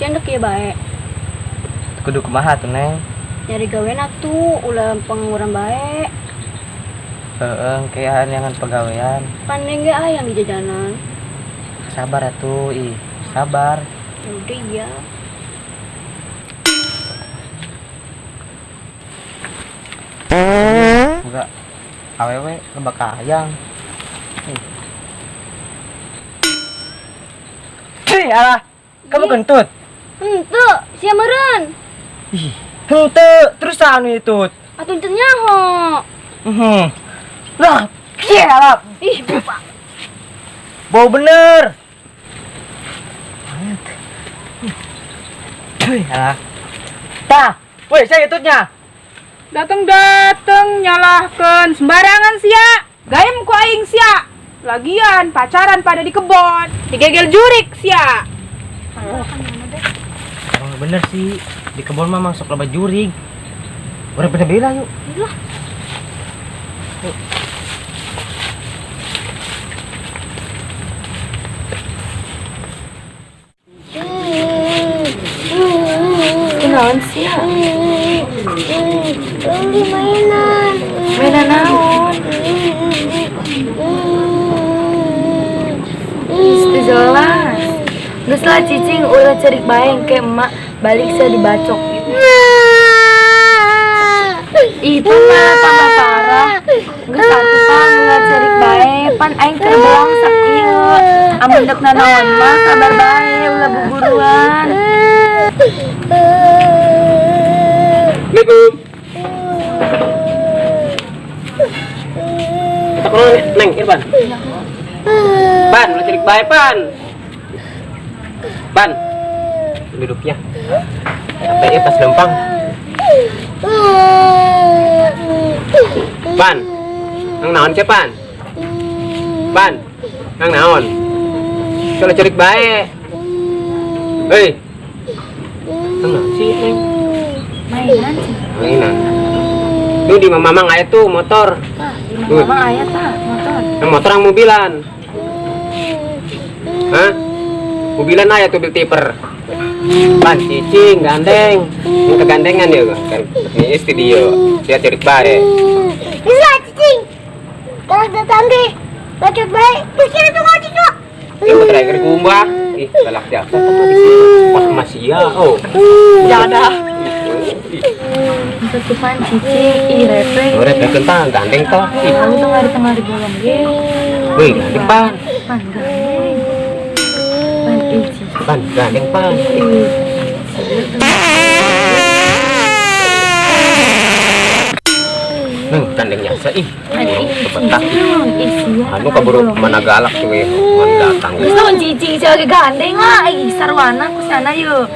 Cian dek ya baik. Kudu kumaha tuh Neng? Nyari gawean atuh, ulah pengangguran baik. Kayak yang pegawaian. Pandeng gak ayang di jajanan. Sabar atuh, sabar. Yaudah iya. Enggak. Awewe lebak ayang. Alah, kamu kentut. Henteu, sia meureun. Hente, terus anu itu. Atuh teu nyaho. Lah, alah. Ih, Bapak. Bau bener. Alah. Tah, woi, saya itutnya. Dateng nyalahkan sembarangan sia. Gayem ku aing sia. Lagian pacaran pada di kebon. Digegel jurik sia. Oh, bener sih. Di kebun mah masuk loba jurig. Udah pada bela yuk. Iya. Kenaon sih ya? Mainan. Mainan naon? Itu jelas. Geus lah cicing ulah cerik baeng ke emak balik saya dibacok. Ih, pan malah tambah parah. Geus atuh pan ulah cerik bae, pan aing terbelang sak ieu. Amun dek nanaon mah sabar bae ulah buburuan. Assalamualaikum. Kita kono Neng Irfan. Pan, ulah cerik bae pan. Pan. Duduknya. Capeknya pas lempang. Pan. Nang naon ce pan? Pan. Nang naon? Kalau cerik bae. Hei. Nang naon sih Neng? Mainan. Mainan. Tuh di mamang aya tuh motor. Tah, di rumah mah aya tah motor. Yang motor yang mobilan. Hah? Mobilan aya tuh bil tiper. Pan cicing gandeng. Yang kegandengan ya kan. Ini studio. Dia cerik bae. Bisa cicing. Kalau datang deh. Bacot bae. Pikir itu ngaji tuh. Yang motor yang kumbah. Ih, galak jasa tuh di situ. Pas masih ya. Oh. Jada. Satu pan cicing, ih repek. Oh, repek kentang gandeng toh. Ih, Kamu tengah di bolong ge. wih, gandeng pan. Pan gandeng. Pan cicing. Pan gandeng pan. Neng, gandeng jasa ih. Betah. Anu kaburu mana galak tuh ya. Mana datang. Naon cicing sih lagi gandeng lah. Ih sarwana ku sana yuk.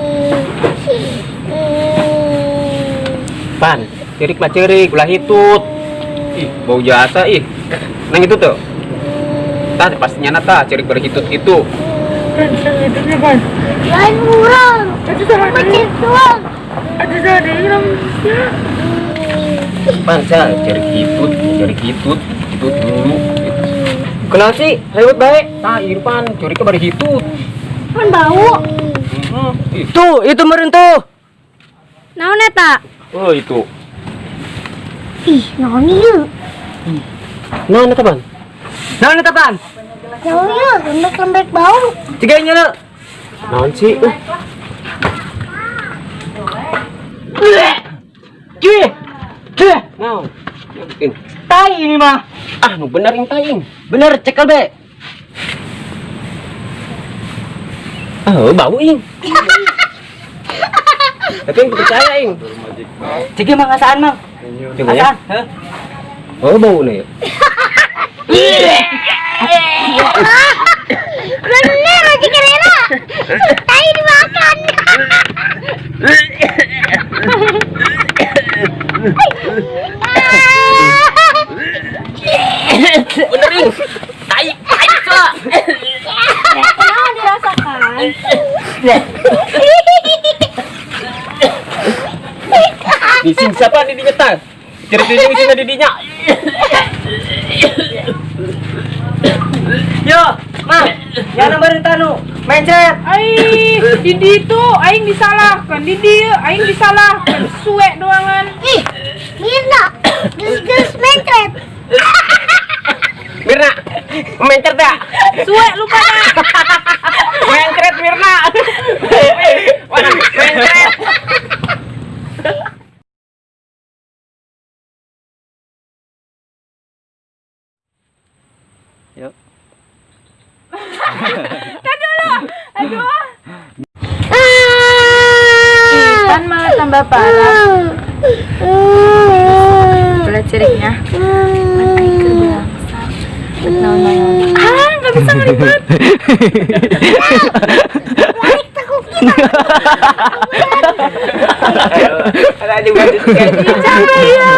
Pan, cerik lah cerik, ulah hitut. Ih, bau jasa ih. Neng itu tuh. Tah pastinya nata cerik berhitut itu. Lain murang. Itu sama macet doang. Aduh ada hilang sia. Pan, sal, cerik hitut dulu. Kenal sih, lewat baik. Tah, Irfan, cerik bari hitut. Pan bau. Tuh, itu meureun tuh. Naon eta? Oh, itu. Ih, naon ieu? Nah, neta Pan. Naon eta pan? Naon ieu? Lembek-lembek bau. Ciga nyeuna. Naon sih? Cuy, Naon? tai ini mah. Ah, nu bener yang taing. Bener, cekel be. Ah, bau ing. Tapi yang percaya ing. Ciga mah ngasaan mah. Coba ya. Asaan? Oh, bau nih. Bener aja kerena. Tai dimakan. Bener ing. Tai coba. Naon dirasakan? Bising siapa di dinya? Ceritanya bising di dinya. Yo, Mang. Yan ang barita no. Mencret. Ai, di ditu aing disalahkan, di dieu aing disalahkan. Suwe doangan. Ih, Mirna, gus mencret. Mirna, mencret ya? Suwe lupa na. Mencret Mirna. Wah, mencret. Yuk. Aduh. Ipan malah tambah parah. Berat ceriknya. Man aing keur belangsa. Bet naon-naon. Ah, enggak bisa ngelipet. Balik takut kita. Ada di baju kayak Capek ya.